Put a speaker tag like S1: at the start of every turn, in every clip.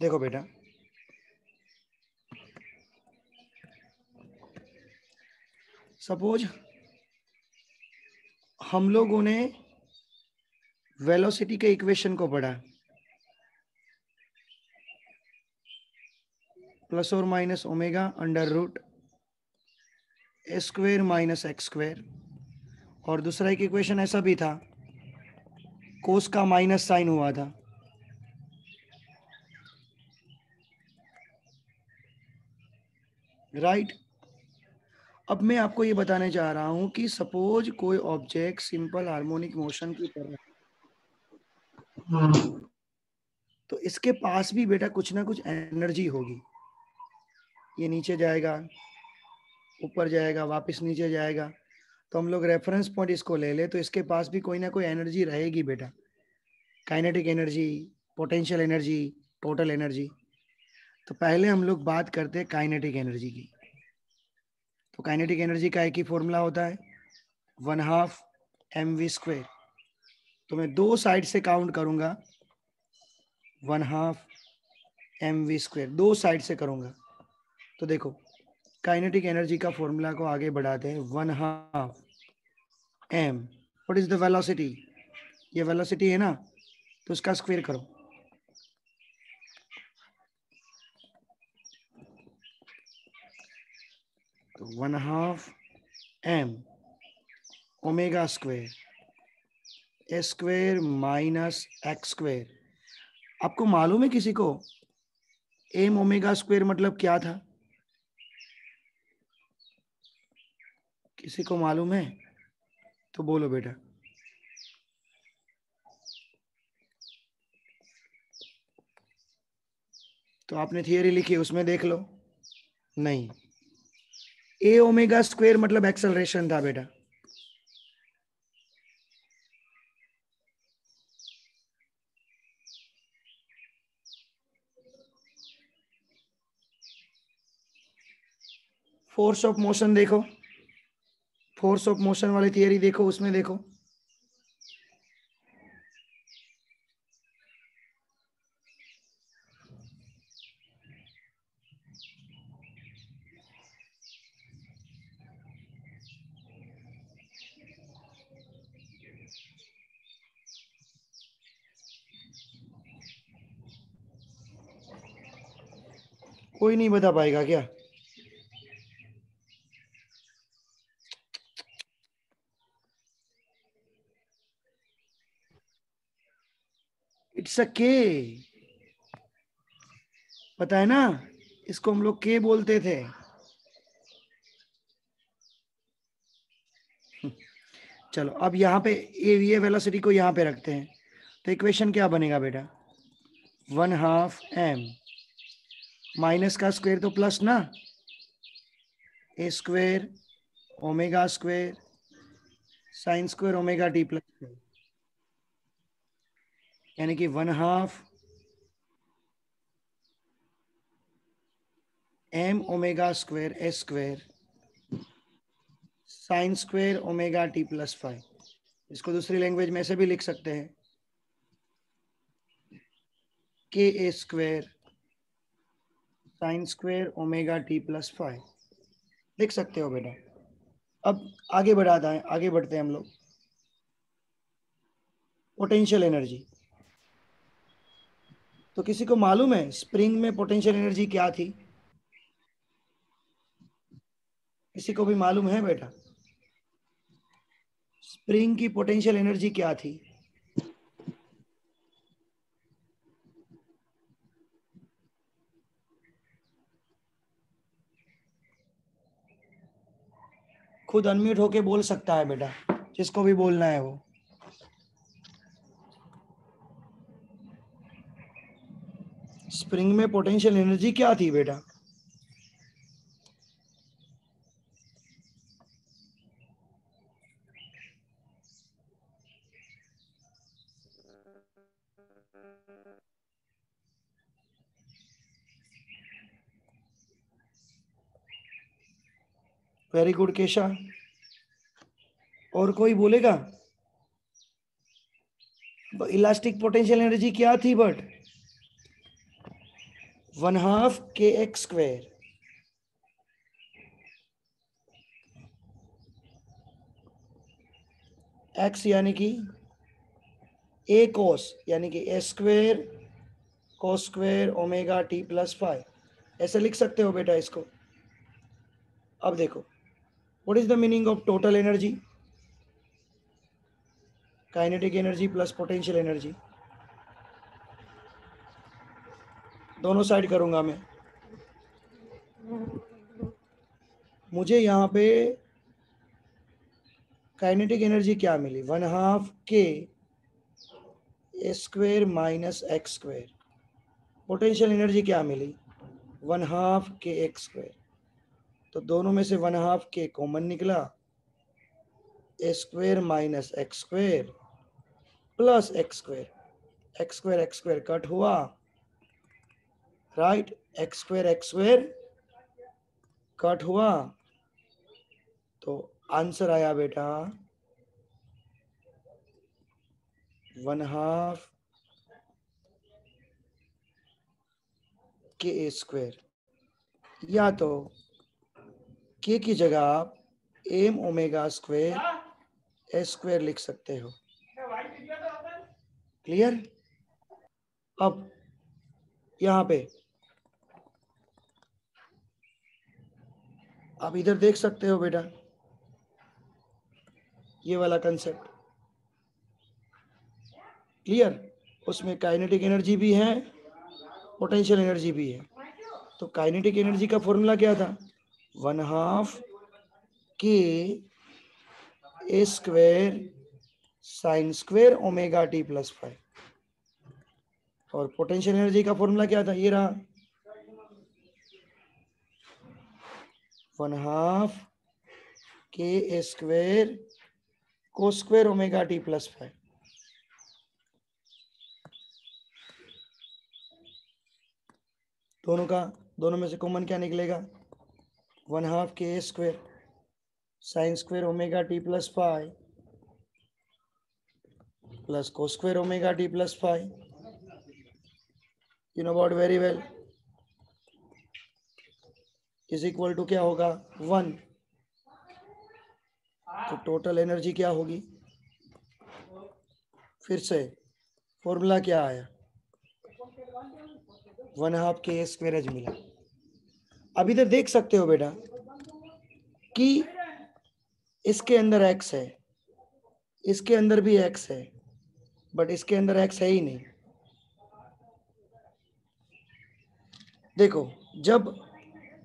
S1: देखो बेटा, सपोज हम लोगों ने वेलोसिटी के इक्वेशन को पढ़ा, प्लस और माइनस ओमेगा अंडर रूट ए स्क्वेयर माइनस एक्स स्क्वेयर, और दूसरा एक इक्वेशन ऐसा भी था, कोस का माइनस साइन हुआ था, राइट। अब मैं आपको ये बताने चाह रहा हूं कि सपोज कोई ऑब्जेक्ट सिंपल हार्मोनिक मोशन की तरह, तो इसके पास भी बेटा कुछ ना कुछ एनर्जी होगी। ये नीचे जाएगा, ऊपर जाएगा, वापस नीचे जाएगा, तो हम लोग रेफरेंस पॉइंट इसको ले ले, तो इसके पास भी कोई ना कोई एनर्जी रहेगी बेटा, kinetic energy, potential energy, total energy. तो पहले हम लोग बात करते हैं काइनेटिक एनर्जी की। तो काइनेटिक एनर्जी का एक ही फॉर्मूला होता है, 1/2 mv²। तो मैं दो साइड से काउंट करूंगा, 1/2 mv², दो साइड से करूंगा। तो देखो काइनेटिक एनर्जी का फॉर्मूला को आगे बढ़ाते हैं, 1/2 m, what is the velocity, ये वेलोसिटी है ना, तो उसका स्क्वायर करो, तो 1/2 m omega square A square minus x square. आपको मालूम है किसी को एम ओमेगा स्क्वायर मतलब क्या था? किसी को मालूम है तो बोलो बेटा। तो आपने थियरी लिखी, उसमें देख लो। नहीं, ए ओमेगा स्क्वायर मतलब एक्सेलरेशन था बेटा। फोर्स ऑफ मोशन देखो, फोर्स ऑफ मोशन वाली थियरी देखो, उसमें देखो। कोई नहीं बता पाएगा क्या? इट्स अ के, पता है ना, इसको हम लोग के बोलते थे। चलो अब यहाँ पे ये वेलोसिटी को यहाँ पे रखते हैं, तो इक्वेशन क्या बनेगा बेटा, 1/2 m माइनस का स्क्वायर तो प्लस ना, A square omega square sine square omega T plus, यानी कि 1/2 m omega square A square sine square omega T plus 5। इसको दूसरी लैंग्वेज में ऐसे भी लिख सकते हैं, K A square sine square omega T plus 5 लिख सकते हो बेटा। अब आगे बढ़ते हैं हम लोग। पोटेंशियल एनर्जी, तो किसी को मालूम है स्प्रिंग में पोटेंशियल एनर्जी क्या थी? किसी को भी मालूम है बेटा स्प्रिंग की पोटेंशियल एनर्जी क्या थी? खुद अनम्यूट होके बोल सकता है बेटा, जिसको भी बोलना है वो। स्प्रिंग में पोटेंशियल एनर्जी क्या थी बेटा? वेरी गुड केशा, और कोई बोलेगा इलास्टिक पोटेंशियल एनर्जी क्या थी? बट 1/2 kx², x यानी कि a cos यानी कि a² cos² ओमेगा t + 5, ऐसे लिख सकते हो बेटा इसको। अब देखो, what is the meaning of total energy? Kinetic energy plus potential energy, दोनों साइड करूंगा मैं। मुझे यहाँ पे काइनेटिक एनर्जी क्या मिली? 1/2 k a² - x²। Potential energy क्या मिली? 1/2 kx²। तो दोनों में से 1/2 k कॉमन निकला, a² - x² plus x², x² cut हुआ, राइट, x² कट हुआ, तो आंसर आया बेटा 1/2 k² या तो k की जगह आप m⍵² a² लिख सकते हो। क्लियर? अब यहां पे आप इधर देख सकते हो बेटा, ये वाला कंसेप्ट क्लियर? उसमें काइनेटिक एनर्जी भी है, पोटेंशियल एनर्जी भी है। तो काइनेटिक एनर्जी का फॉर्मूला क्या था? 1/2 k a² sin² omega t + 5। और पोटेंशियल एनर्जी का फॉर्मूला क्या था? ये रहा, 1/2 k a² cos² omega t + 5। दोनों में से कॉमन क्या निकलेगा? 1/2 k a² sin² omega t + 5 plus cos² omega t + 5। You know about very well, is equal to क्या होगा? 1। तो टोटल एनर्जी क्या होगी? फिर से फॉर्मूला क्या आया? 1/2 k a² मिला। अब इधर देख सकते हो बेटा कि इसके अंदर x है, इसके अंदर भी x है, बट इसके अंदर x है ही नहीं। देखो, जब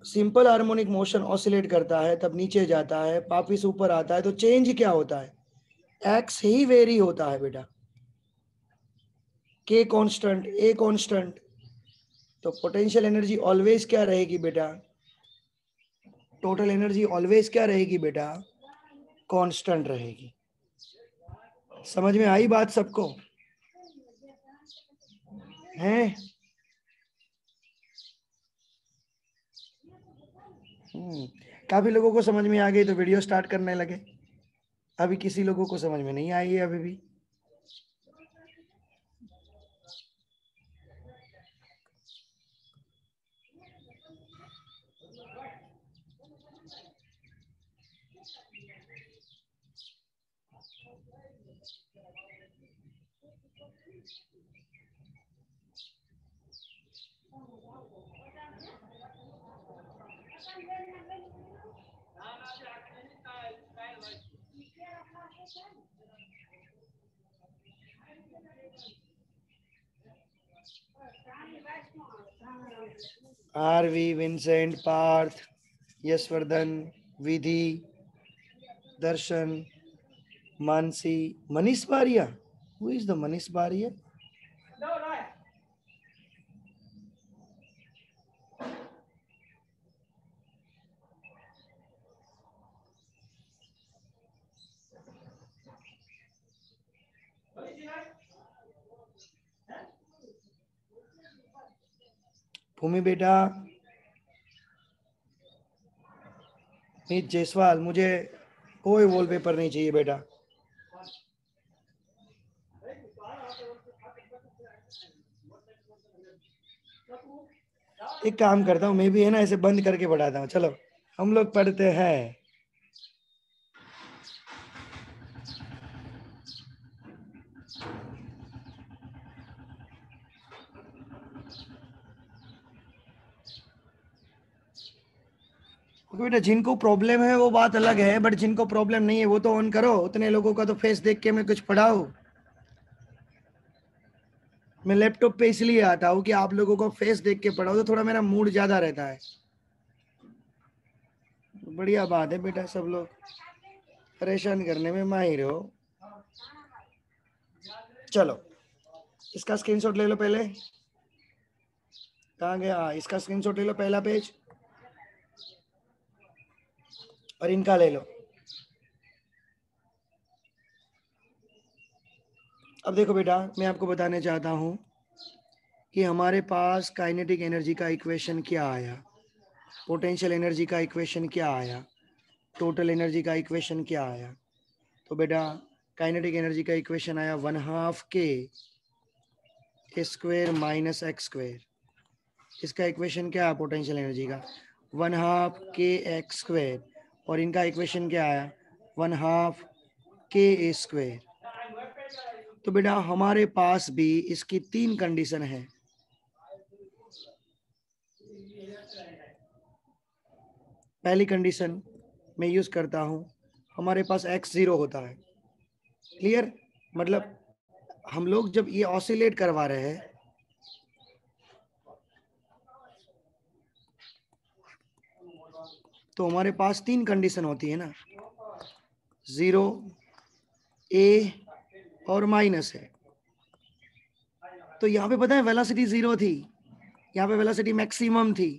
S1: सिंपल हार्मोनिक मोशन ऑसिलेट करता है तब नीचे जाता है, वापिस ऊपर आता है, तो चेंज क्या होता है? x ही वेरी होता है बेटा, k कांस्टेंट, a कांस्टेंट। तो पोटेंशियल एनर्जी ऑलवेज क्या रहेगी बेटा? टोटल एनर्जी ऑलवेज क्या रहेगी बेटा? कांस्टेंट रहेगी। समझ में आई बात सबको? है? काफी लोगों को समझ में आ गई तो वीडियो स्टार्ट करने लगे। अभी किसी लोगों को समझ में नहीं आई है अभी भी। Aaravi, Vincent, Parth, Yashvardhan, Vidhi, Darshan, Mansi, Manish Baria. Who is the Manish Baria? Bhumi बेटा, मीत जायसवाल, मुझे कोई वॉलपेपर नहीं चाहिए बेटा। एक काम करता हूँ मैं भी, है ना, ऐसे बंद करके पढ़ाता हूँ। चलो हम लोग पढ़ते हैं। बेटा जिनको प्रॉब्लम है वो बात अलग है, बट जिनको प्रॉब्लम नहीं है वो तो ऑन करो। उतने लोगों का तो फेस देख के मैं कुछ पढ़ाऊं। मैं लैपटॉप पे इसलिए आता हूँ कि आप लोगों को फेस देख के पढ़ाओ, तो थोड़ा मेरा मूड ज्यादा रहता है। बढ़िया बात है बेटा, सब लोग परेशान करने में माहिर हो। चलो इसका स्क्रीनशॉट ले लो पहले। कहाँ गया? इसका स्क्रीनशॉट ले लो, पहला पेज, और इनका ले लो। अब देखो बेटा, मैं आपको बताने चाहता हूँ कि हमारे पास काइनेटिक एनर्जी का इक्वेशन क्या आया, पोटेंशियल एनर्जी का इक्वेशन क्या आया, टोटल एनर्जी का इक्वेशन क्या आया। तो बेटा काइनेटिक एनर्जी का इक्वेशन आया 1/2 k square minus x square. इसका इक्वेशन क्या है पोटेंशियल एनर्जी का? 1/2 k x स्क्वायर। और इनका इक्वेशन क्या आया? 1/2 k a स्क्वायर। तो बेटा हमारे पास भी इसकी 3 कंडीशन है। पहली कंडीशन मैं यूज करता हूं, हमारे पास x 0 होता है। क्लियर? मतलब हम लोग जब ये ऑसिलेट करवा रहे हैं तो हमारे पास 3 कंडीशन होती है ना, 0, a और माइनस है। तो यहाँ पे पता है वेलोसिटी 0 थी, यहाँ पे वेलोसिटी मैक्सिमम थी,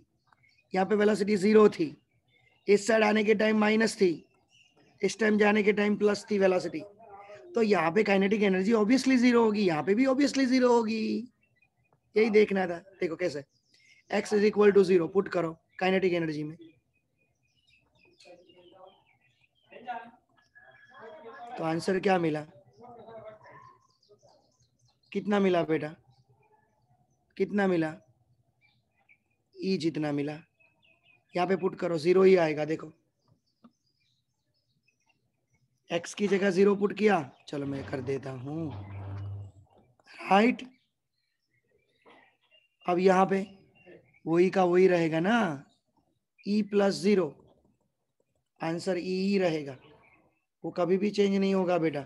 S1: यहाँ पे वेलोसिटी 0 थी। इस साइड आने के टाइम माइनस थी, इस टाइम जाने के टाइम प्लस थी वेलोसिटी। तो यहाँ पे काइनेटिक एनर्जी ऑब्वियसली 0 होगी, यहाँ पे भी ऑब्वियसली 0 होगी। यही देखना था। देखो कैसे, x is equal to 0 put करो काइनेटिक एनर्जी में, तो आंसर क्या मिला? कितना मिला बेटा? कितना मिला? ई जितना मिला। यहाँ पे पुट करो 0 ही आएगा। देखो x की जगह 0 पुट किया, चलो मैं कर देता हूं, राइट। अब यहाँ पे वही का वही रहेगा ना, e प्लस 0, आंसर ई ही रहेगा, वो कभी भी चेंज नहीं होगा बेटा।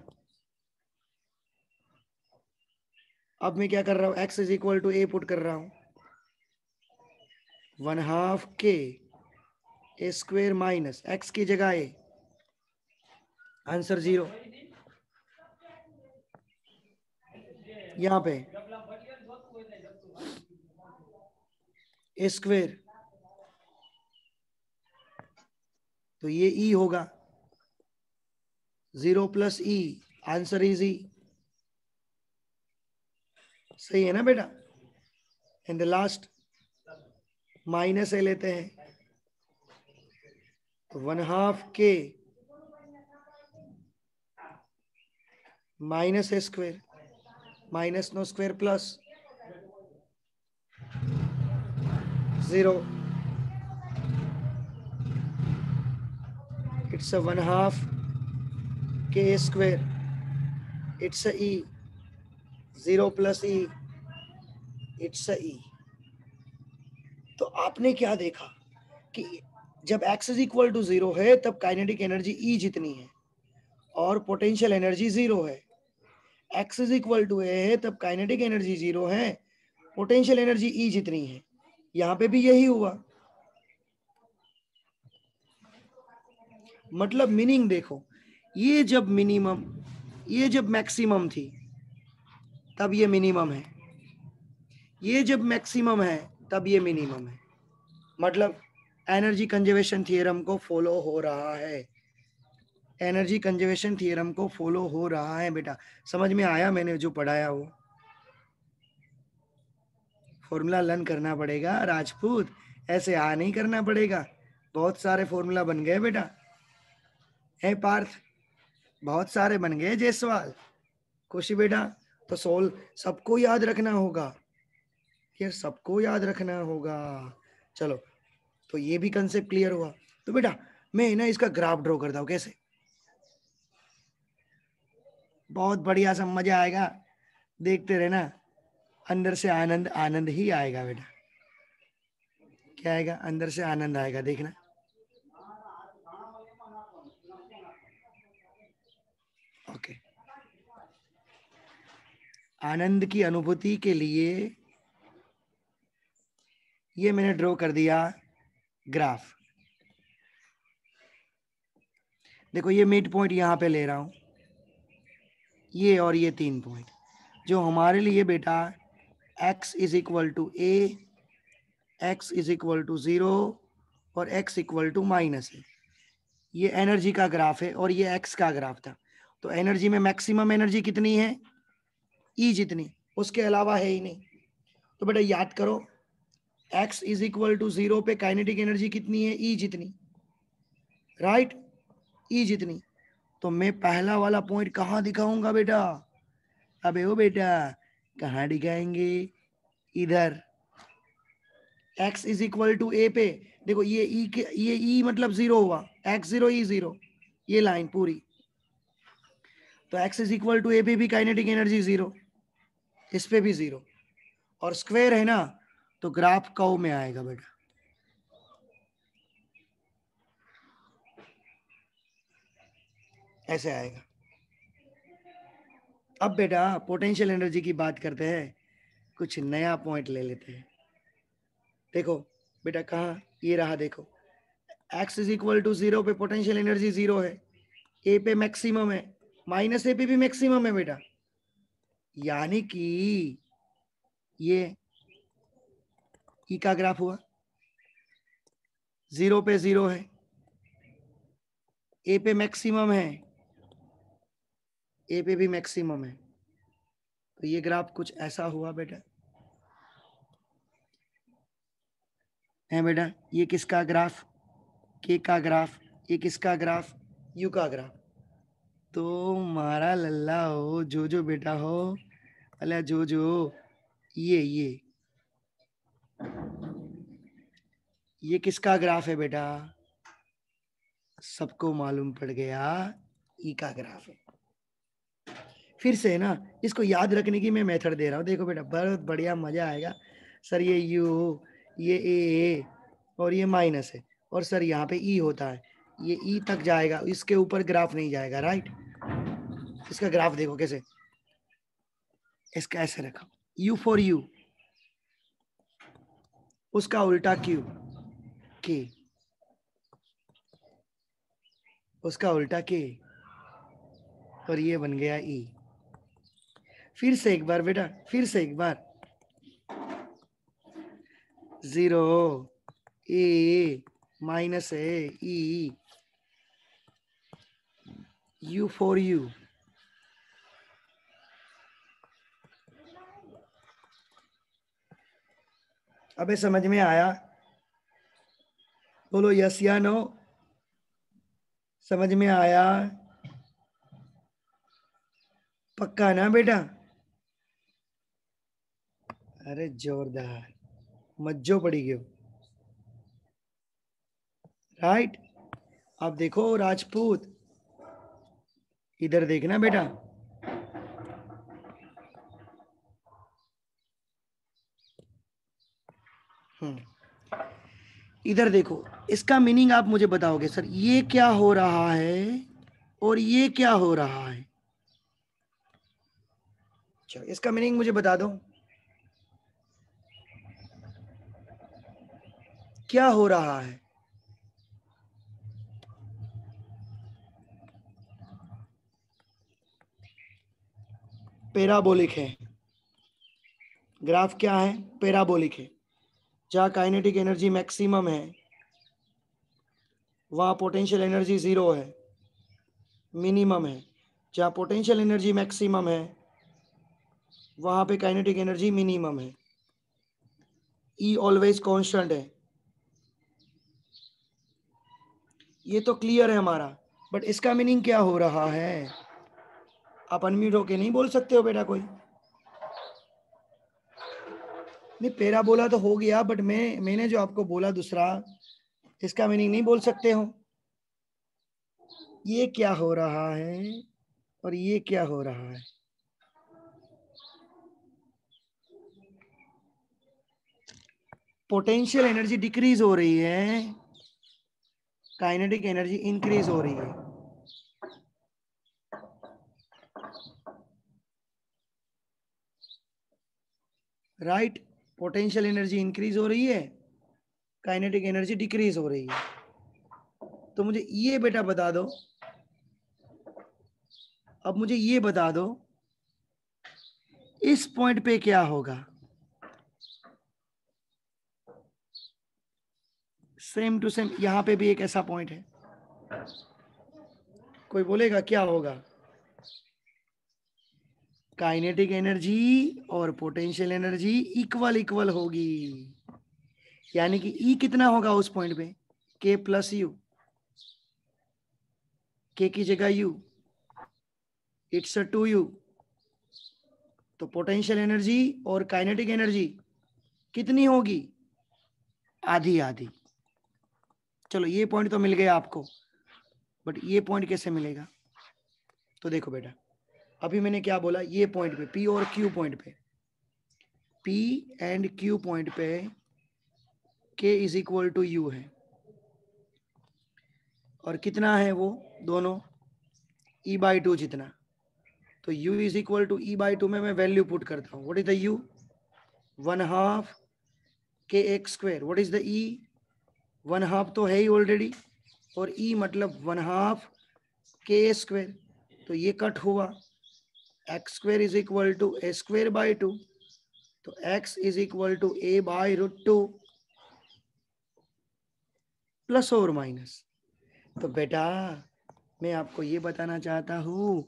S1: अब मैं क्या कर रहा हूँ, x is equal to A put कर रहा हूँ, 1/2 k a square minus x की जगह a, आंसर 0। यहाँ पे a स्क्वेयर, तो ये e होगा, 0 plus e, answer is e। सही है ना बेटा? And the last minus A लेते हैं, तो 1/2 k minus A square, minus no square plus 0, it's a 1/2 k square, it's a e, 0 plus e, it's a e। तो आपने क्या देखा कि जब x इज इक्वल टू 0 है तब काइनेटिक एनर्जी E जितनी है और पोटेंशियल एनर्जी 0 है। x इज इक्वल टू ए है तब काइनेटिक एनर्जी 0 है, पोटेंशियल एनर्जी E जितनी है। यहाँ पे भी यही हुआ। मतलब मीनिंग देखो, ये जब मिनिमम, ये जब मैक्सिमम थी तब ये मिनिमम है, ये जब मैक्सिमम है तब ये मिनिमम है। मतलब एनर्जी कंजर्वेशन थ्योरम को फॉलो हो रहा है, एनर्जी कंजर्वेशन थ्योरम को फॉलो हो रहा है बेटा। समझ में आया मैंने जो पढ़ाया? वो फॉर्मूला लर्न करना पड़ेगा राजपूत, ऐसे आ नहीं करना पड़ेगा। बहुत सारे फॉर्मूला बन गए बेटा, है पार्थ, बहुत सारे बन गए जायसवाल, खुशी बेटा। तो सोल सबको याद रखना होगा। यार सबको याद रखना होगा। चलो, तो ये भी कंसेप्ट क्लियर हुआ। तो बेटा मैं ना इसका ग्राफ ड्रॉ करता हूँ, कैसे? बहुत बढ़िया, सब मजा आएगा, देखते रहना। अंदर से आनंद, आनंद ही आएगा बेटा। क्या आएगा? अंदर से आनंद आएगा, देखना। ओके, आनंद की अनुभूति के लिए ये मैंने ड्रॉ कर दिया ग्राफ। देखो ये मिड पॉइंट यहां पे ले रहा हूं, ये और ये 3 पॉइंट जो हमारे लिए बेटा x is equal to A, x is equal to 0 और x इक्वल टू माइनस है। ये एनर्जी का ग्राफ है और ये x का ग्राफ था। तो एनर्जी में मैक्सिमम एनर्जी कितनी है? E जितनी, उसके अलावा है ही नहीं। तो बेटा याद करो, x इज इक्वल टू 0 पे काइनेटिक एनर्जी कितनी है? E जितनी, राइट? E जितनी। तो मैं पहला वाला पॉइंट कहाँ दिखाऊंगा बेटा? अबे ओ बेटा, कहाँ दिखाएंगे? इधर। x इज इक्वल टू ए पे देखो, ये e के, ये e मतलब 0 हुआ, x0 e0, ये लाइन पूरी। तो x इज इक्वल टू ए पे भी काइनेटिक एनर्जी 0, इस पे भी 0, और स्क्वायर है ना, तो ग्राफ कर्व में आएगा बेटा। ऐसे आएगा। अब बेटा पोटेंशियल एनर्जी की बात करते हैं, कुछ नया पॉइंट ले लेते हैं। देखो बेटा, कहाँ ये रहा, देखो x इज इक्वल टू 0 पे पोटेंशियल एनर्जी 0 है, ए पे मैक्सिमम है, माइनस ए पे भी मैक्सिमम है बेटा। यानी कि ये ई का ग्राफ हुआ, 0 पे 0 है, ए पे मैक्सिमम है, ए पे भी मैक्सिमम है। तो ये ग्राफ कुछ ऐसा हुआ बेटा, है बेटा। ये किसका ग्राफ? के का ग्राफ। ये किसका ग्राफ? यू का ग्राफ। तो मारा लल्ला हो, जो बेटा हो, अल्लाह जो ये किसका ग्राफ है बेटा? सबको मालूम पड़ गया, ई का ग्राफ है। फिर से ना, इसको याद रखने की मैं मेथड दे रहा हूँ। देखो बेटा, बहुत बढ़िया, मजा आएगा। सर ये यू, ये ए और ये माइनस है, और सर यहाँ पे ई होता है, ये ई तक जाएगा, इसके ऊपर ग्राफ नहीं जाएगा, राइट? इसका ग्राफ देखो कैसे, इसका ऐसे रखा, यू फॉर यू, उसका उल्टा क्यू, के, उसका उल्टा के, और ये बन गया ई। फिर से एक बार बेटा, फिर से एक बार, 0 ए माइनस है ई, यू फॉर यू। अबे समझ में आया? बोलो यस या नो। समझ में आया? पक्का ना बेटा? अरे जोरदार, मज्जो पड़ी गयो, राइट? अब देखो राजपूत, इधर देखना बेटा। इधर देखो, इसका मीनिंग आप मुझे बताओगे सर, ये क्या हो रहा है और ये क्या हो रहा है? चलो इसका मीनिंग मुझे बता दो, क्या हो रहा है? पैराबोलिक है, ग्राफ क्या है? पैराबोलिक है। जहां काइनेटिक एनर्जी मैक्सिमम है, वहां पोटेंशियल एनर्जी 0 है, मिनिमम है। जहां पोटेंशियल एनर्जी मैक्सिमम है, वहां पे काइनेटिक एनर्जी मिनिमम है। ई ऑलवेज कांस्टेंट है। ये तो क्लियर है हमारा, बट इसका मीनिंग क्या हो रहा है? आप अनम्यूट होके नहीं बोल सकते हो बेटा कोई? नहीं पैराबोला तो हो गया, बट मैंने जो आपको बोला दूसरा, इसका मीनिंग नहीं बोल सकते हो? ये क्या हो रहा है और ये क्या हो रहा है? पोटेंशियल एनर्जी डिक्रीज हो रही है, काइनेटिक एनर्जी इंक्रीज हो रही है। राइट, पोटेंशियल एनर्जी इंक्रीज हो रही है, काइनेटिक एनर्जी डिक्रीज हो रही है। तो मुझे ये बेटा बता दो, अब मुझे ये बता दो इस पॉइंट पे क्या होगा? सेम टू सेम यहां पे भी एक ऐसा पॉइंट है, कोई बोलेगा क्या होगा? काइनेटिक एनर्जी और पोटेंशियल एनर्जी इक्वल इक्वल होगी, यानी कि E कितना होगा उस पॉइंट पे? K प्लस यू, K की जगह U, इट्स 2U। तो पोटेंशियल एनर्जी और काइनेटिक एनर्जी कितनी होगी? आधी आधी। चलो ये पॉइंट तो मिल गया आपको, बट ये पॉइंट कैसे मिलेगा? तो देखो बेटा, अभी मैंने क्या बोला, ये पॉइंट पे P और Q पॉइंट पे, P एंड Q पॉइंट पे K is equal to U है, और कितना है वो दोनों? E/2 जितना। तो U is equal to E/2 में मैं वैल्यू पुट करता हूँ। What is the U? 1/2 kx²। What is the E? 1/2 तो है ही ऑलरेडी, और E मतलब 1/2 k²। तो ये कट हुआ, x² is equal to a²/2। तो x इज इक्वल टू a/√2 प्लस और माइनस। तो बेटा मैं आपको ये बताना चाहता हूँ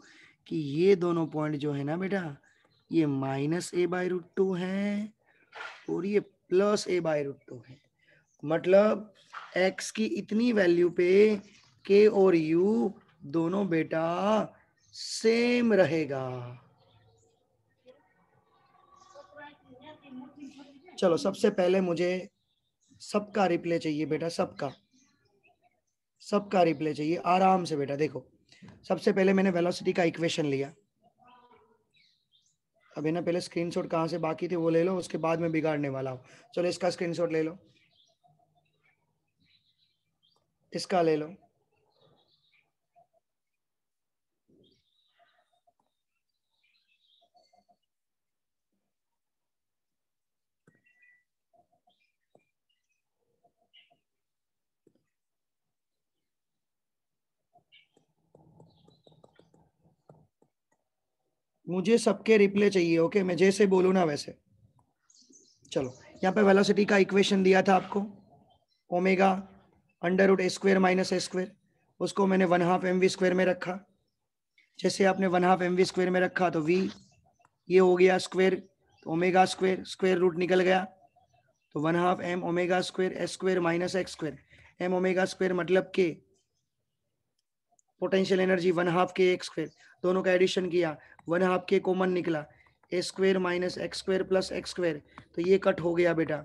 S1: कि ये दोनों पॉइंट जो है ना बेटा, ये माइनस a/√2 है और ये प्लस a/√2 है। मतलब x की इतनी वैल्यू पे k और u दोनों बेटा सेम रहेगा। चलो सबसे पहले मुझे सबका रिप्ले चाहिए बेटा, सबका रिप्ले चाहिए आराम से बेटा। देखो सबसे पहले मैंने वेलोसिटी का इक्वेशन लिया, अभी ना पहले स्क्रीनशॉट कहाँ से बाकी थे वो ले लो, उसके बाद मैं बिगाड़ने वाला हूँ। चलो इसका स्क्रीनशॉट ले लो, इसका ले लो, मुझे सबके रिप्ले चाहिए। ओके, मैं जैसे बोलूँ ना वैसे। चलो यहाँ पे वेलोसिटी का इक्वेशन दिया था आपको, ओमेगा √a² माइनस a², उसको मैंने 1/2 mv² में रखा। जैसे आपने 1/2 mv² में रखा तो v ये हो गया स्क्वायर, तो ओमेगा स्क्वायर रूट निकल गया, तो 1/2 m omega square s² minus x²। m omega square मतलब k, पोटेंशियल एनर्जी 1/2 kx², दोनों का एडिशन किया, 1/2 k कॉमन निकला, a² minus x² plus x², तो ये कट हो गया बेटा,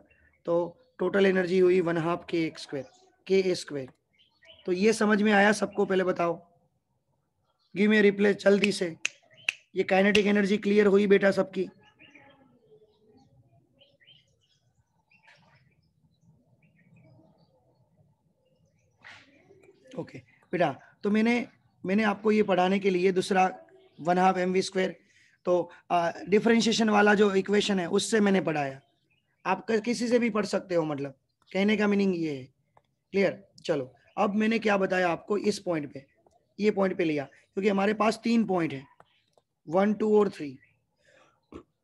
S1: तो टोटल एनर्जी हुई 1/2 kA²। तो ये समझ में आया सबको? पहले बताओ, गिव मी रिप्ले जल्दी से। ये काइनेटिक एनर्जी क्लियर हुई बेटा सबकी? ओके बेटा, तो मैंने आपको ये पढ़ाने के लिए दूसरा 1/2 mv², तो डिफरेंशिएशन वाला जो इक्वेशन है उससे मैंने पढ़ाया। आप किसी से भी पढ़ सकते हो, मतलब कहने का मीनिंग ये है। क्लियर? चलो अब मैंने क्या बताया आपको, इस पॉइंट पे, ये पॉइंट पे लिया क्योंकि हमारे पास 3 पॉइंट है, 1, 2 और 3।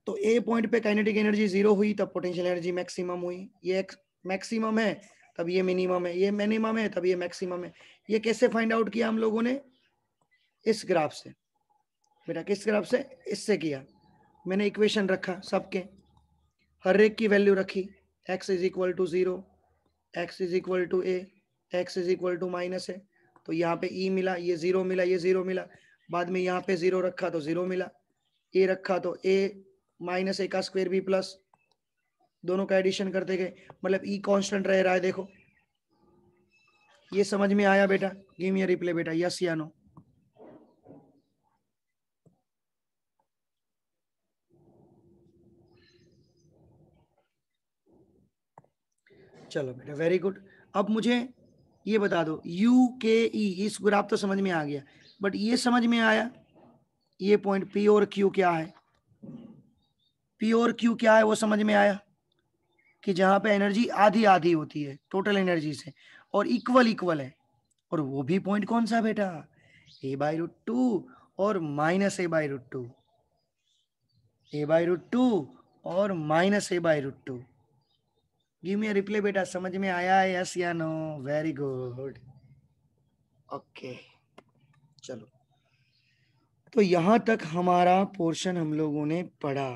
S1: तो ए पॉइंट पे काइनेटिक एनर्जी 0 हुई तब पोटेंशियल एनर्जी मैक्सिमम हुई। ये मैक्सिमम है तब ये मिनिमम है, ये मिनिमम है तब ये मैक्सिमम है। ये कैसे फाइंड आउट किया हम लोगों ने? इस ग्राफ से बेटा। किस ग्राफ से? इससे किया। मैंने इक्वेशन रखा सबके, हर एक की वैल्यू रखी, x is equal to 0, x is equal to a, x is equal to minus है, तो यहाँ पे e मिला, ये 0 मिला, ये 0 मिला, बाद में यहाँ पे 0 रखा तो 0 मिला, a रखा तो a माइनस a का स्क्वायर भी प्लस दोनों का एडिशन करते गए, मतलब ई कांस्टेंट रह रहा है। देखो ये समझ में आया बेटा? गिव मी अ रिप्लाई बेटा, यस या नो? चलो बेटा वेरी गुड। अब मुझे ये बता दो, यू के ई, इस ग्राफ तो समझ में आ गया, बट ये समझ में आया ये पॉइंट पी और क्यू क्या है? पी और क्यू क्या है वो समझ में आया कि जहां पे एनर्जी आधी आधी होती है टोटल एनर्जी से और इक्वल इक्वल है, और वो भी पॉइंट कौन सा बेटा? a/√2 और -a/√2, a/√2 और -a/√2। Give me a reply बेटा, समझ में आया है यस या नो? Very good, okay. चलो तो यहां तक हमारा पोर्शन हम लोगों ने पढ़ा।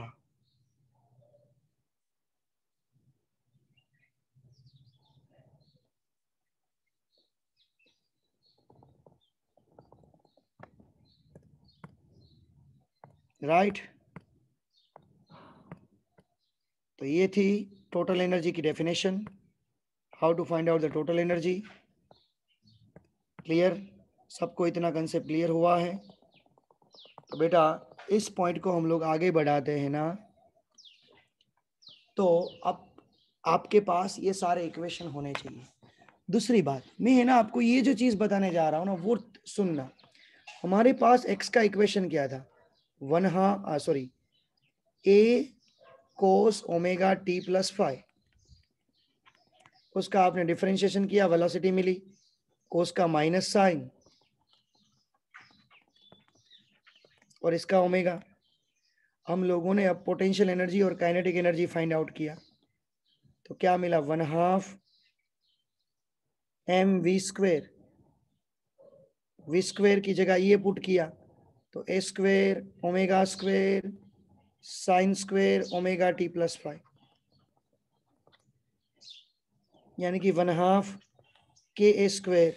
S1: राइट तो ये थी टोटल एनर्जी की definition, how to find out the total energy. Clear? सबको इतना कंसेप्ट क्लियर हुआ है? तो बेटा इस पॉइंट को हम लोग आगे बढ़ाते हैं ना, तो अब आपके पास ये सारे इक्वेशन होने चाहिए। दूसरी बात मैं है ना आपको ये जो चीज बताने जा रहा हूँ ना वो सुनना। हमारे पास x का इक्वेशन क्या था? a cos omega t plus 5, उसका आपने डिफरेंशिएशन किया, वेलोसिटी मिली, कोस का माइनस साइन और इसका ओमेगा। हम लोगों ने अब पोटेंशियल एनर्जी और काइनेटिक एनर्जी फाइंड आउट किया, तो क्या मिला? 1/2 mv², वी स्क्वेयर की जगह ये पुट किया तो a² ओमेगा² sin² omega t plus 5, यानी कि 1/2 ka²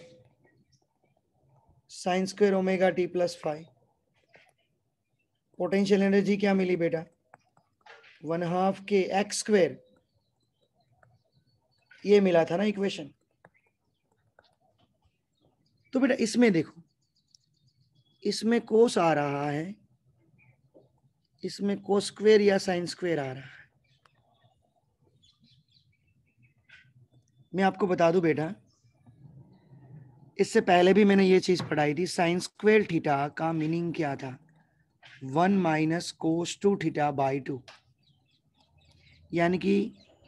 S1: sin² omega t plus 5। Potential energy क्या मिली बेटा? 1/2 के x², ये मिला था ना इक्वेशन। तो बेटा इसमें देखो, इसमें कोस आ रहा है, इसमें cos² या sin² आ रहा है। मैं आपको बता दूं बेटा, इससे पहले भी मैंने ये चीज पढ़ाई थी। sin² थीटा का मीनिंग क्या था? 1 - cos² थीटा/2, यानी कि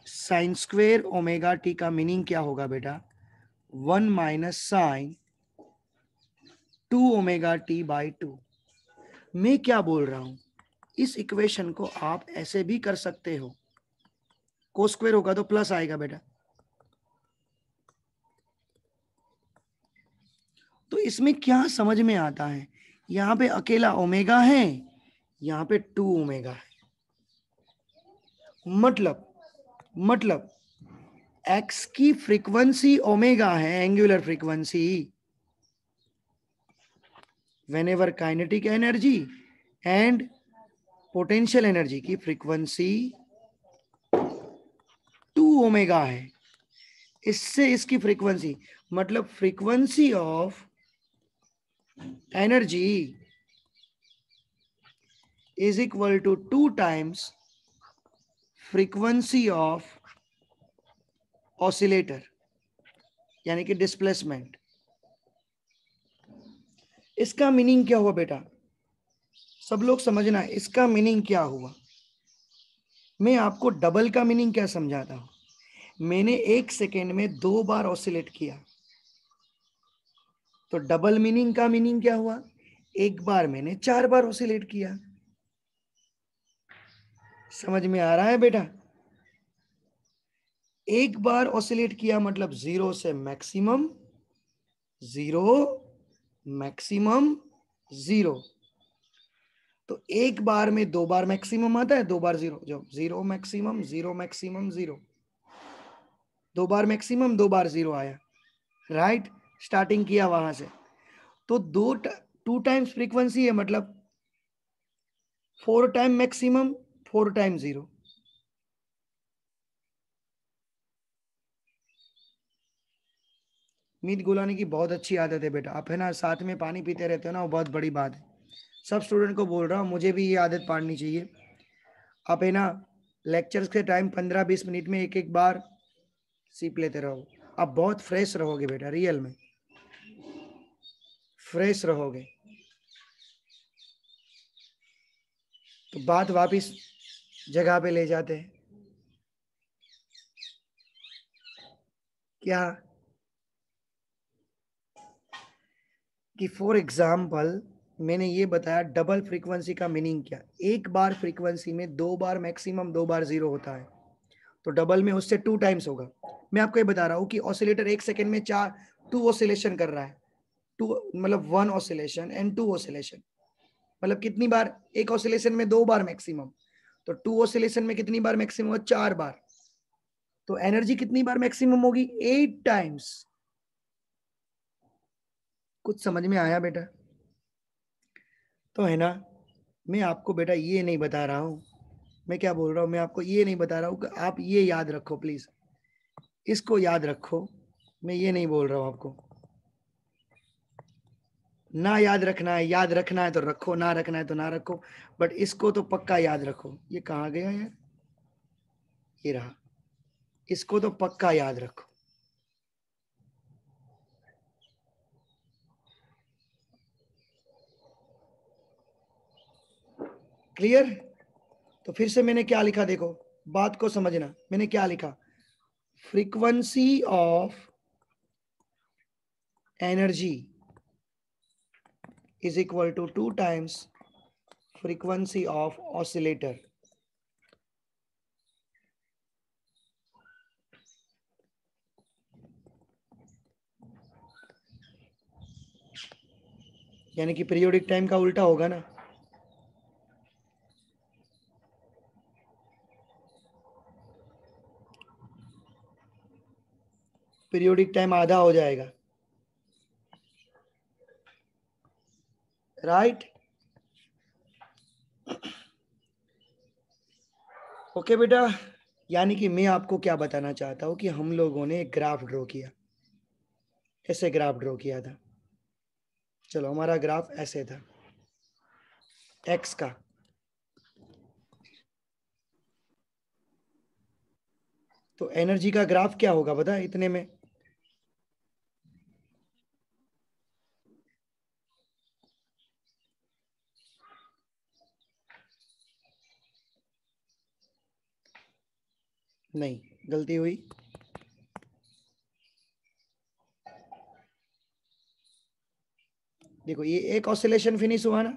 S1: sin² ओमेगा t का मीनिंग क्या होगा बेटा? 1 - sin 2 ओमेगा t/2। मैं क्या बोल रहा हूं, इस इक्वेशन को आप ऐसे भी कर सकते हो, cos² होगा तो प्लस आएगा बेटा। तो इसमें क्या समझ में आता है, यहां पे अकेला ओमेगा है, यहां पे 2 ओमेगा है, मतलब x की फ्रीक्वेंसी ओमेगा है, angular frequency. whenever kinetic energy and potential energy की फ्रीक्वेंसी 2 ओमेगा है, इससे इसकी फ्रीक्वेंसी मतलब frequency of energy is equal to 2 times frequency of oscillator, यानी कि डिस्प्लेसमेंट। इसका मीनिंग क्या हुआ बेटा? सब लोग समझना, इसका मीनिंग क्या हुआ? मैं आपको डबल का मीनिंग क्या समझाता हूं। मैंने 1 सेकेंड में 2 बार ऑसिलेट किया, तो डबल मीनिंग का मीनिंग क्या हुआ? 1 बार मैंने 4 बार ऑसिलेट किया। समझ में आ रहा है बेटा? 1 बार ऑसिलेट किया मतलब 0 से मैक्सिमम, 0 मैक्सिमम 0। तो 1 बार में 2 बार मैक्सिमम आता है, 2 बार 0, जो 0 मैक्सिमम 0 मैक्सिमम 0, 2 बार मैक्सिमम 2 बार 0 आया। राइट, स्टार्टिंग किया वहां से, तो 2 टाइम्स फ्रीक्वेंसी है, मतलब 4 टाइम मैक्सिमम 4 टाइम 0। मीत गुलानी की बहुत अच्छी आदत है बेटा, आप है ना साथ में पानी पीते रहते हो ना, वो बहुत बड़ी बात है। सब स्टूडेंट को बोल रहा हूँ, मुझे भी ये आदत पाड़नी चाहिए। आप है ना लेक्चर्स के टाइम 15-20 मिनट में एक एक बार सीप लेते रहो, आप बहुत फ्रेश रहोगे बेटा, रियल में फ्रेश रहोगे। तो बात वापिस जगह पे ले जाते हैं क्या, कि फॉर एग्जाम्पल मैंने ये बताया डबल फ्रीक्वेंसी का मीनिंग क्या, एक बार फ्रीक्वेंसी में 2 बार मैक्सिमम 2 बार 0 होता है, तो डबल में उससे 2 टाइम्स होगा। मैं आपको ये बता रहा हूँ कि ऑसिलेटर 1 सेकेंड में 2 ऑसिलेशन कर रहा है, 2 मतलब 1 ऑसिलेशन एंड 2 ऑसिलेशन, मतलब कितनी बार, एक ऑसिलेशन में 2 बार मैक्सिमम, तो 2 ऑसिलेशन में कितनी बार मैक्सिमम होगा, 4 बार, तो एनर्जी कितनी बार मैक्सिमम होगी, 8 टाइम्स। कुछ समझ में आया बेटा? तो है ना, मैं आपको बेटा ये नहीं बता रहा हूँ, मैं क्या बोल रहा हूँ, मैं आपको ये नहीं बता रहा हूँ कि आप ये याद रखो, प्लीज इसको याद रखो, मैं ये नहीं बोल रहा हूँ आपको ना याद रखना है तो रखो, ना रखना है तो ना रखो, बट इसको तो पक्का याद रखो। ये कहाँ गया यार, ये रहा, इसको तो पक्का याद रखो। क्लियर? तो फिर से मैंने क्या लिखा, देखो बात को समझना, मैंने क्या लिखा, frequency of energy is equal to 2 times frequency of oscillator. यानी कि पीरियोडिक टाइम का उल्टा होगा ना, पीरियोडिक टाइम आधा हो जाएगा, राइट? ओके बेटा, यानी कि मैं आपको क्या बताना चाहता हूं कि हम लोगों ने एक ग्राफ ड्रॉ किया, ऐसे ग्राफ ड्रॉ किया था, चलो हमारा ग्राफ ऐसे था एक्स का, तो एनर्जी का ग्राफ क्या होगा बता इतने में, नहीं गलती हुई, देखो ये एक ऑसिलेशन फिनिश हुआ ना,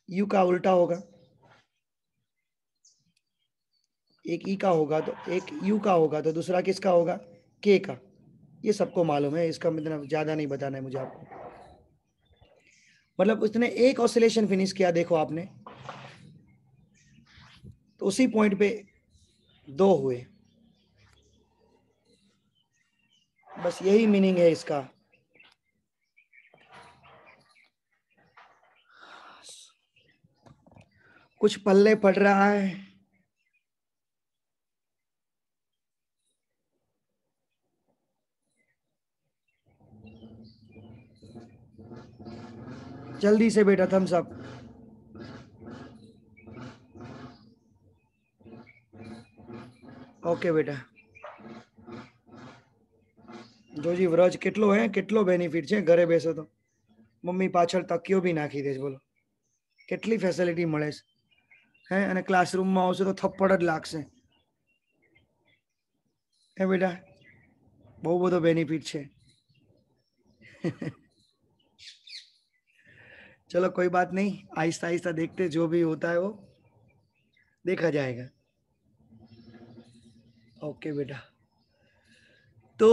S1: यू का उल्टा होगा, एक ई का होगा तो एक यू का होगा तो दूसरा किसका होगा, के का, ये सबको मालूम है, इसका मतलब ज्यादा नहीं बताना है मुझे आपको। मतलब उसने एक ऑसिलेशन फिनिश किया, देखो आपने, तो उसी पॉइंट पे 2 हुए, बस यही मीनिंग है इसका। कुछ पल्ले पड़ रहा है, जल्दी से बेटा थम्स अप। ओके बेटा, જોજી વ્રજ કેટલો હે, કેટલો બેનિફિટ છે ઘરે બેસો તો, મમ્મી પાછળ તકિયો બી નાખી દે છે, બોલો કેટલી ફેસિલિટી મળે છે, હે અને ક્લાસરૂમમાં આવશે તો થપ્પડ જ લાગશે, હે બેટા બહુ બધો બેનિફિટ છે। चलो कोई बात नहीं, आहिस्ता आहिस्ता देखते, जो भी होता है वो देखा जाएगा। ओके बेटा, तो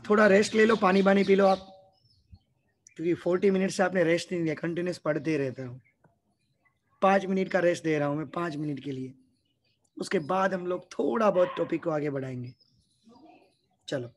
S1: थोड़ा रेस्ट ले लो, पानी वानी पी लो आप, क्योंकि 40 मिनट से आपने रेस्ट नहीं लिया, कंटिन्यूस पढ़ते रहता हूँ। 5 मिनट का रेस्ट दे रहा हूँ मैं, 5 मिनट के लिए, उसके बाद हम लोग थोड़ा बहुत टॉपिक को आगे बढ़ाएंगे। चलो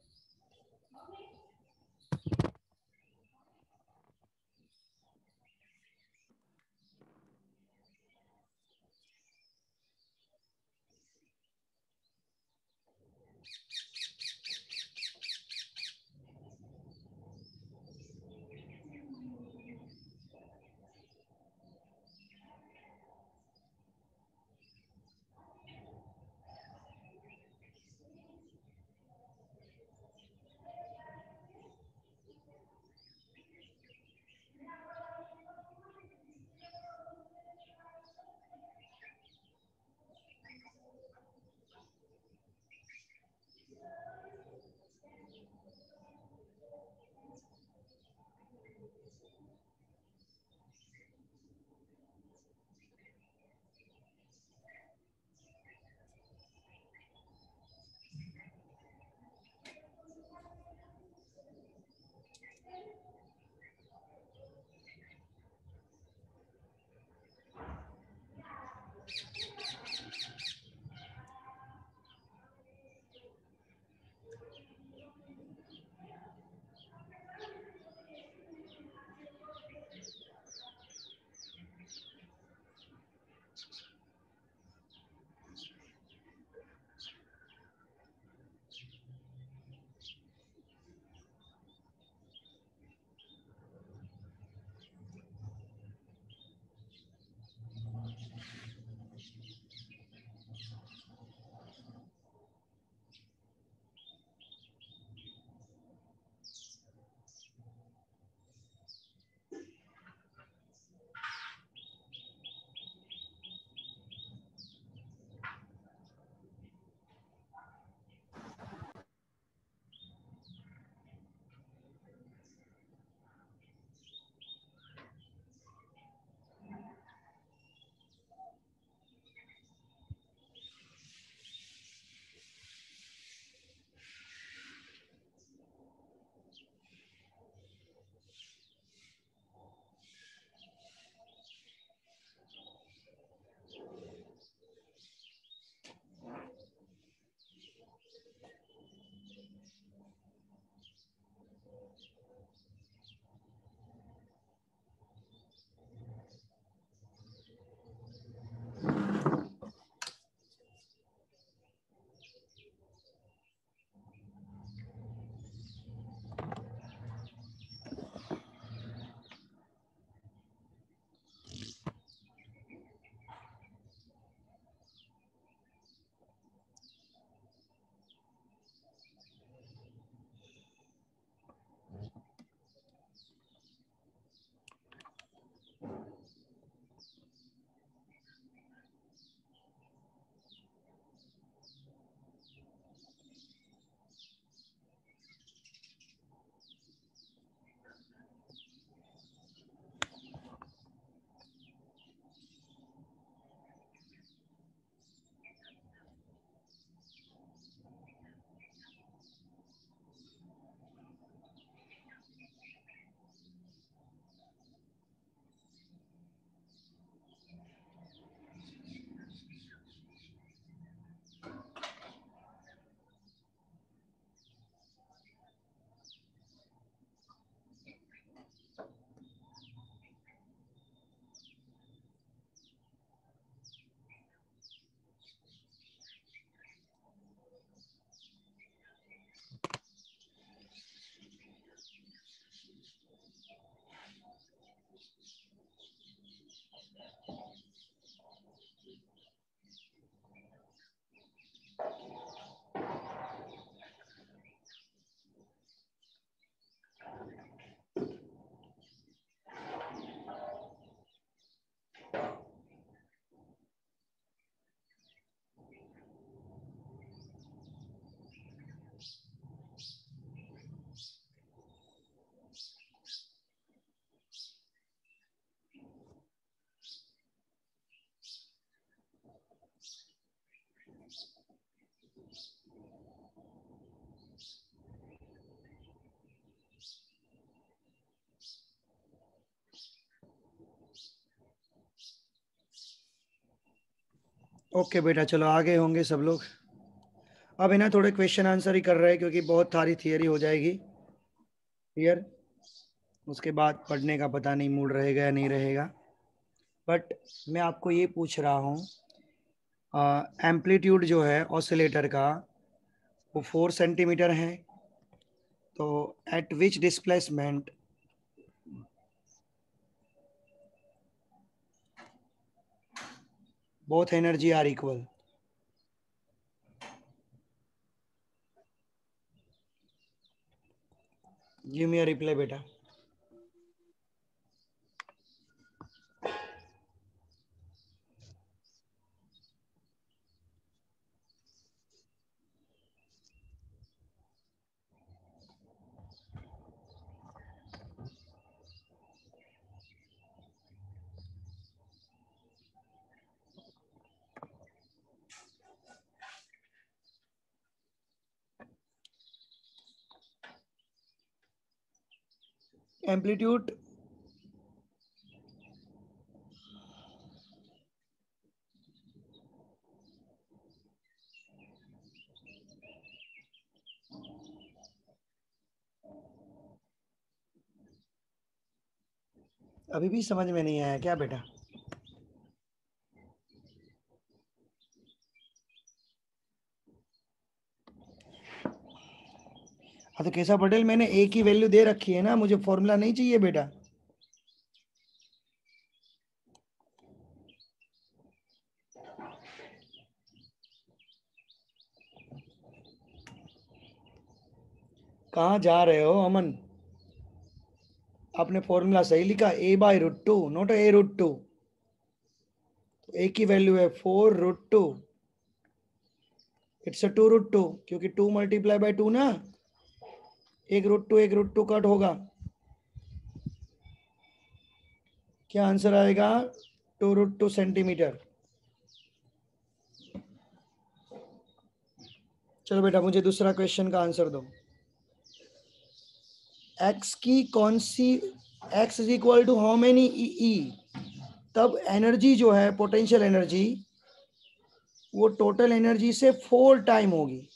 S1: ओके बेटा, चलो आगे होंगे सब लोग। अब है ना थोड़े क्वेश्चन आंसर ही कर रहे हैं, क्योंकि बहुत सारी थियरी हो जाएगी क्लियर। उसके बाद पढ़ने का पता नहीं मूड रहेगा या नहीं रहेगा। बट मैं आपको ये पूछ रहा हूँ, एम्पलीट्यूड जो है ऑसिलेटर का, वो 4 सेंटीमीटर है, तो eight which displacement both energy are equal. Give me a reply, beta. Amplitude अभी भी समझ में नहीं आया क्या बेटा? हाँ तो कैसा पटेल, मैंने ए की वैल्यू दे रखी है ना, मुझे फॉर्मूला नहीं चाहिए बेटा। कहाँ जा रहे हो अमन? आपने फॉर्मूला सही लिखा, a/√2, नॉट a√2। ए की वैल्यू है 4√2, इट्स अ 2√2, क्योंकि 2 मल्टीप्लाई बाय 2 ना, 1√2 कट होगा। क्या आंसर आएगा? 2√2 सेंटीमीटर। चलो बेटा, मुझे दूसरा क्वेश्चन का आंसर दो। एक्स की कौन सी, X is equal to how many E, तब एनर्जी जो है, पोटेंशियल एनर्जी, वो टोटल एनर्जी से 4 टाइम होगी।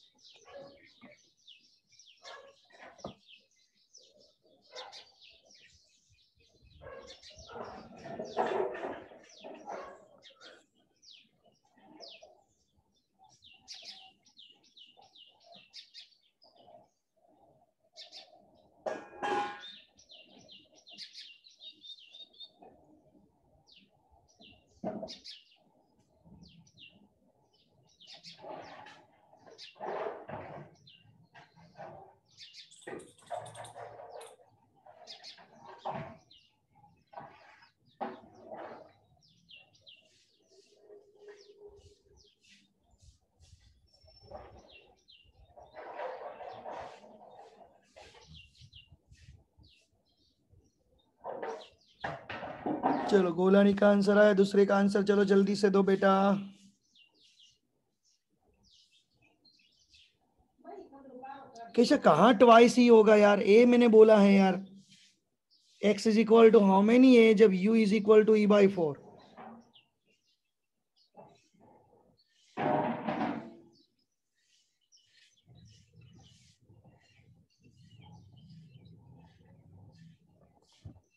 S1: चलो, गोलानी का आंसर आया, दूसरे का आंसर चलो जल्दी से दो बेटा। कैसे, कहाँ ट्वाइस ही होगा यार, ए मैंने बोला है यार, x is equal to how many A, जब you is equal to E/4।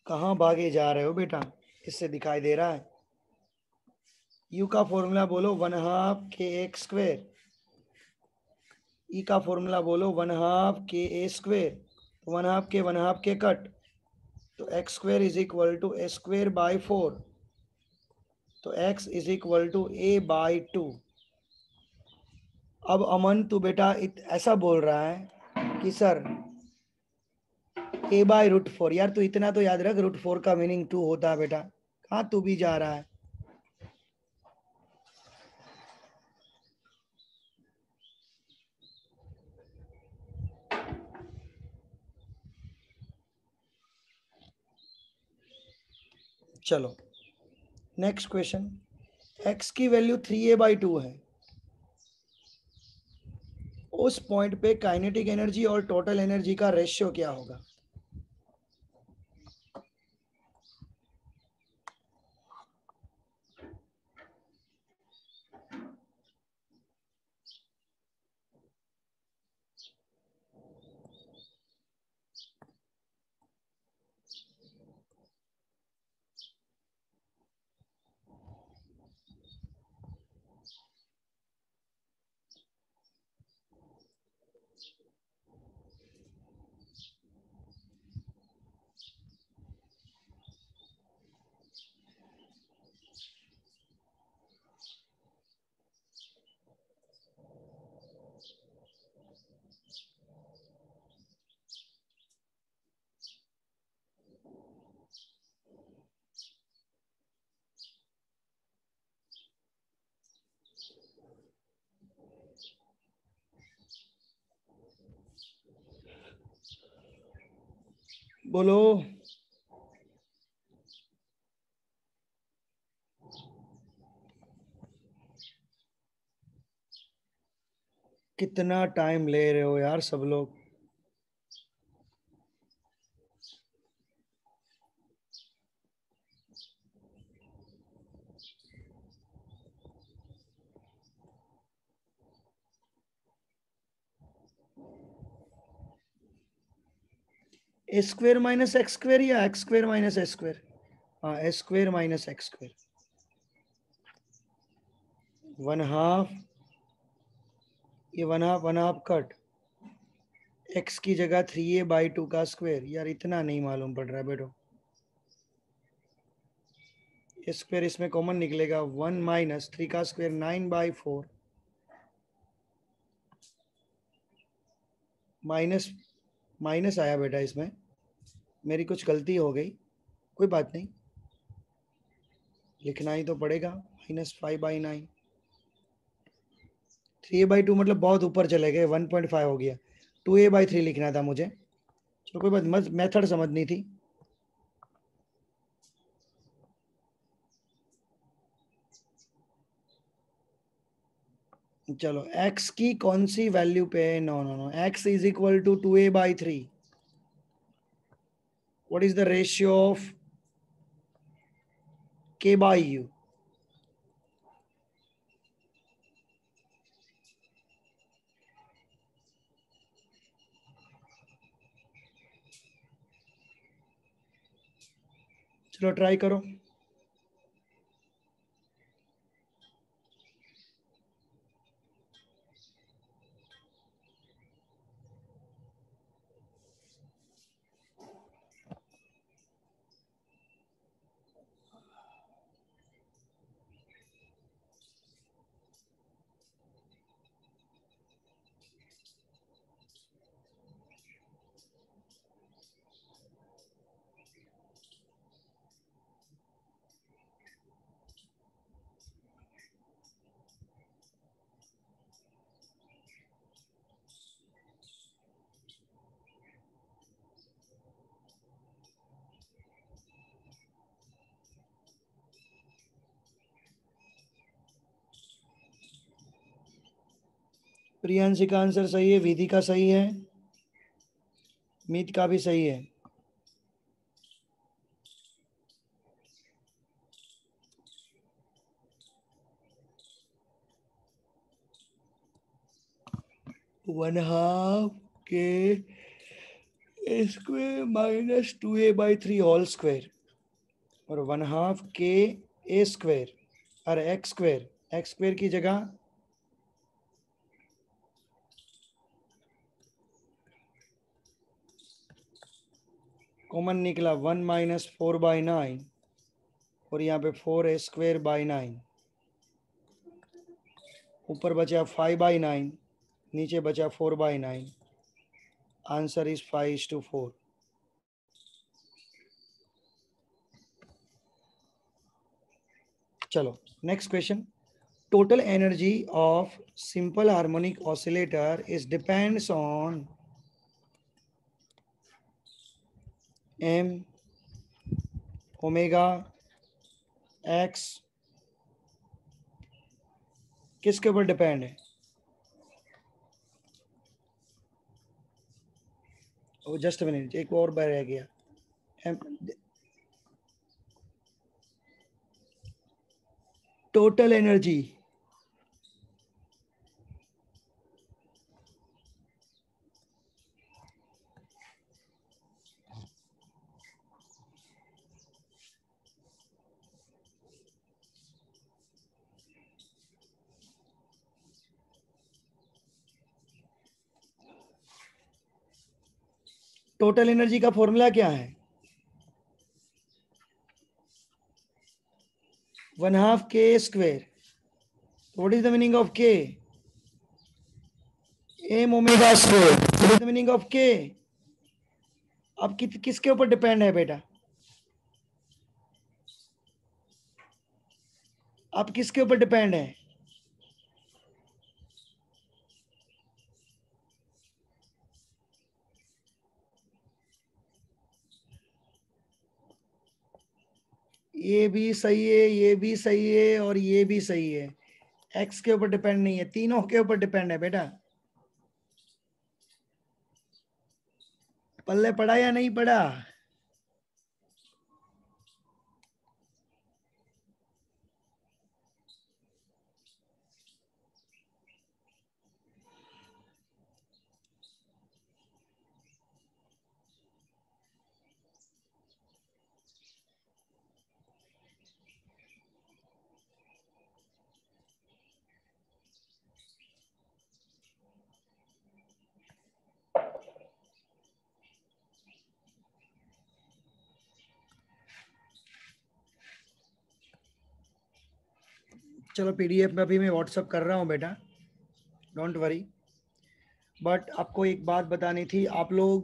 S1: कहाँ भागे जा रहे हो बेटा, इससे दिखाई दे रहा है। यू का फॉर्मूला बोलो 1/2 kx², ई का फॉर्मूला बोलो 1/2 ka², 1/2 के कट, तो x² is equal to a²/4, तो x is equal to a/2। अब अमन तू बेटा ऐसा बोल रहा है कि सर a/√4, यार तू इतना तो याद रख, √4 का मीनिंग 2 होता है बेटा, कहाँ तू भी जा रहा है? चलो नेक्स्ट क्वेश्चन, x की वैल्यू 3a/2 है, उस पॉइंट पे काइनेटिक एनर्जी और टोटल एनर्जी का रेशियो क्या होगा? बोलो। कितना टाइम ले रहे हो यार सब लोग। A square minus x square या x square minus s square? हाँ, s square minus x square. 1/2, ये 1/2 कट, एक्स की जगह 3a/2 का स्क्वेयर। यार इतना नहीं मालूम पड़ रहा है बेटो। स्क्वेयर इसमें कॉमन निकलेगा, 1 माइनस 3 का स्क्वेयर 9/4, माइनस माइनस आया बेटा इसमें, मेरी कुछ गलती हो गई, कोई बात नहीं, लिखना ही तो पड़ेगा। -5/9, 3a/2 मतलब बहुत ऊपर चले गए, 1.5 हो गया, 2a/3 लिखना था मुझे। चलो कोई बात, मेथड समझनी थी। चलो x की कौन सी वैल्यू पे? No no no, x is equal to 2a/3। What is the ratio of k/u? चलो ट्राई करो। प्रियांशी का आंसर सही है, विधि का सही है, मीत का भी सही है। वन हाफ के a square minus 2a/3 whole square, और 1/2 के ए स्क्वेयर, अरे एक्स स्क्वेयर की जगह कॉमन निकला 1 माइनस 4/9, और यहाँ पे 4a²/9, ऊपर बचा 5/9, नीचे बचा 4/9। Answer is 5:4। चलो next question. Total energy of simple harmonic oscillator is depends on m omega x, किसके ऊपर डिपेंड है? जस्ट मिनट, एक और बार रह गया। टोटल एनर्जी, टोटल एनर्जी का फॉर्मूला क्या है? 1/2 k²। What is the meaning of k? m omega square. What is the meaning of k? अब किसके ऊपर डिपेंड है बेटा? अब किसके ऊपर डिपेंड है? ये भी सही है, ये भी सही है और ये भी सही है। एक्स के ऊपर डिपेंड नहीं है, तीनों के ऊपर डिपेंड है बेटा। पल्ले पड़ा या नहीं पड़ा? चलो पीडीएफ में अभी मैं व्हाट्सअप कर रहा हूँ बेटा, डोंट वरी। बट आपको एक बात बतानी थी, आप लोग